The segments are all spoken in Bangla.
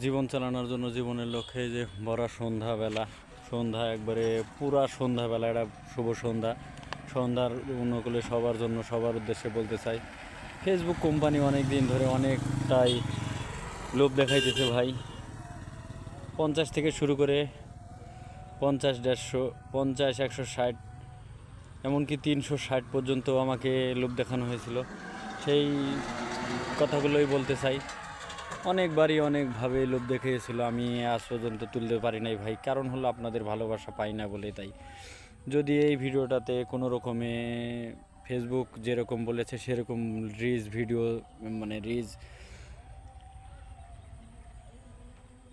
জীবন চালানোর জন্য জীবনের লক্ষ্যে যে ভরা সন্ধ্যাবেলা, সন্ধ্যা একবারে পুরা সন্ধ্যাবেলা, এটা শুভ সন্ধ্যা। সন্ধ্যার অনুকূলে সবার জন্য, সবার উদ্দেশ্যে বলতে চাই, ফেসবুক কোম্পানি অনেক দিন ধরে অনেকটাই লোভ দেখাইতেছে ভাই। 50 থেকে শুরু করে 50, 150, 50, 160, এমনকি 360 পর্যন্ত আমাকে লোভ দেখানো হয়েছিল। সেই কথাগুলোই বলতে চাই। অনেকবারই অনেকভাবে লোভ দেখিয়েছিল, আমি আজ পর্যন্ত তুলতে পারি নাই ভাই। কারণ হলো আপনাদের ভালোবাসা পাই না বলে। তাই যদি এই ভিডিওটাতে কোনো রকমে ফেসবুক যেরকম বলেছে সেরকম রিচ ভিডিও, মানে রিচ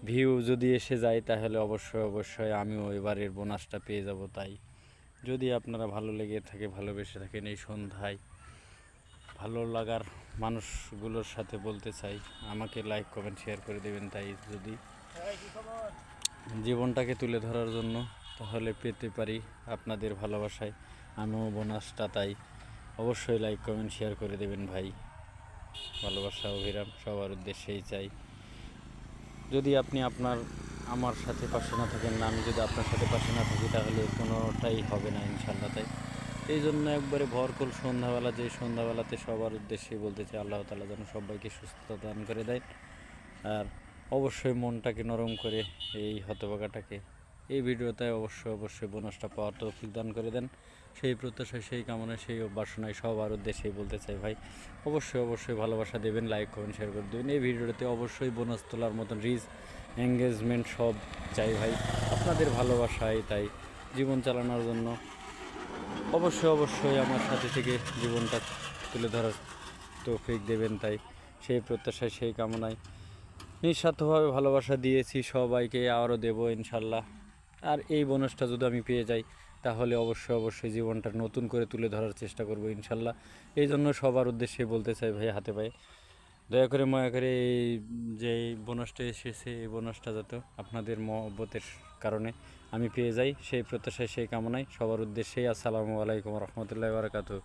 ভিউ যদি এসে যায়, তাহলে অবশ্যই অবশ্যই আমিও এবারের বোনাসটা পেয়ে যাব। তাই যদি আপনারা ভালো লেগে থাকে, ভালোবেসে থাকেন, এই সন্ধ্যায় ভালো লাগার মানুষগুলোর সাথে বলতে চাই, আমাকে লাইক কমেন্ট শেয়ার করে দেবেন। তাই যদি জীবনটাকে তুলে ধরার জন্য, তাহলে পেতে পারি আপনাদের ভালোবাসায় আমিও বোনাসটা। তাই অবশ্যই লাইক কমেন্ট শেয়ার করে দেবেন ভাই। ভালোবাসা অভিরাম সবার উদ্দেশ্যেই চাই। যদি আপনি আমার সাথে পাশে না থাকেন, না আমি যদি আপনার সাথে পাশে না থাকি, তাহলে কোনোটাই হবে না ইনশাল্লাহ। তাই এই জন্য একবারে ভরপুর সন্ধ্যাবেলা, যে সন্ধ্যাবেলাতে সবার উদ্দেশ্যে বলতে চাই, আল্লাহ তাআলা যেন সবাইকে সুস্থতা দান করে দেয়। আর অবশ্যই মনটাকে নরম করে এই হতভাগাটাকে এই ভিডিওতে অবশ্যই অবশ্যই বোনাসটা পাওয়ার তৌফিক দান করে দেন। সেই প্রত্যাশায়, সেই কামনায়, সেই বাসনায় সবার উদ্দেশ্যেই বলতে চাই ভাই, অবশ্যই অবশ্যই ভালোবাসা দেবেন, লাইক কমেন্ট শেয়ার করে দেবেন। এই ভিডিওতে অবশ্যই বোনাস তোলার মতন রিচ, এঙ্গেজমেন্ট সব চাই ভাই, আপনাদের ভালোবাসায়। তাই জীবন চালানোর জন্য অবশ্যই অবশ্যই আমার সাথে থেকে জীবনটা তুলে ধরার তৌফিক দেবেন। তাই সেই প্রত্যাশায়, সেই কামনায় নিঃস্বার্থভাবে ভালোবাসা দিয়েছি সবাইকে, আরও দেবো ইনশাল্লাহ। আর এই বোনাসটা যদি আমি পেয়ে যাই, তাহলে অবশ্যই অবশ্যই জীবনটা নতুন করে তুলে ধরার চেষ্টা করব ইনশাল্লাহ। এই জন্য সবার উদ্দেশ্যে বলতে চাই ভাই, হাতে পায়ে দয়া করে মায়া করে এই যে বোনাসটা এসেছে, এই বোনাসটা যাতে আপনাদের মহব্বতের কারণে আমি পেয়ে যাই, সেই প্রত্যাশায়, সেই কামনায় সবার উদ্দেশ্যেই। আসসালামু আলাইকুম রহমতুল্লাহি ওয়া বারাকাতুহু।